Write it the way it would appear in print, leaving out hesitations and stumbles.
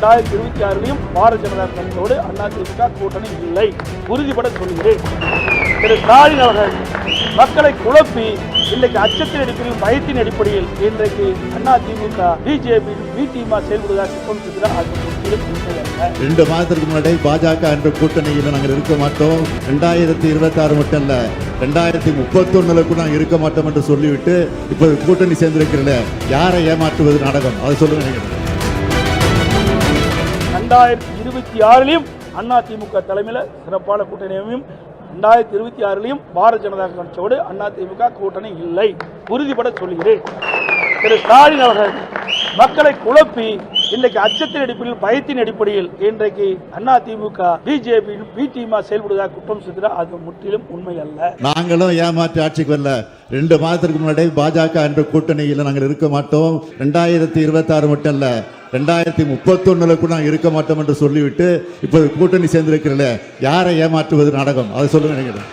2026 பாரதிய ஜனதா கட்சியோடு அதிமுக கூட்டணி இல்லை, உறுதிபட சொல்கிறேன். திரு ஸ்டாலின் அவர்கள் மக்களை குழப்பி இன்றைக்கு அச்சத்தின் அடிப்படையில், பயத்தின் அடிப்படையில் இன்றைக்கு அதிமுக பிஜேபி பிடிமா செயல்படுவதாக குற்றம் சொல்கிறார். அது முற்றிலும் உண்மையல்ல. 2 மாதத்திற்கு முன்னாடி பாஜக என்ற கூட்டணியில் நாங்கள் இருக்க மாட்டோம், 2026 மட்டும் இல்ல 2031 கூட நாங்கள் இருக்க மாட்டோம் என்று சொல்லிவிட்டு இப்ப கூட்டணி சேர்ந்திருக்கிறல, யாரை ஏமாற்றுவது நாடகம், அதை சொல்லுங்க. 2026 அதிமுக தலைமையில் சிறப்பான கூட்டணியும், 2026 பாரதிய ஜனதா கட்சியோடு அதிமுக கூட்டணி இல்லை, உறுதிபட சொல்கிறேன். திரு ஸ்டாலின் அவர்கள் மக்களை குழப்பி இன்றைக்கு அச்சத்தின் அடிப்படையில், பயத்தின் அடிப்படையில் இன்றைக்கு அதிமுக பிஜேபி பிடிமா செயல்படுவதாக குற்றம் சொல்கிறார். அது முற்றிலும் உண்மை அல்ல. நாங்களும் ஏமாற்றி ஆட்சிக்கு வரல. 2 மாதத்திற்கு முன்னாடி பாஜக என்ற கூட்டணியில் நாங்கள் இருக்க மாட்டோம், 2026 மட்டும் இல்ல 2031 கூட நாங்கள் இருக்க மாட்டோம் என்று சொல்லிவிட்டு இப்ப கூட்டணி சேர்ந்திருக்கிறல, யாரை ஏமாற்றுவது நாடகம், அதை சொல்லுங்க.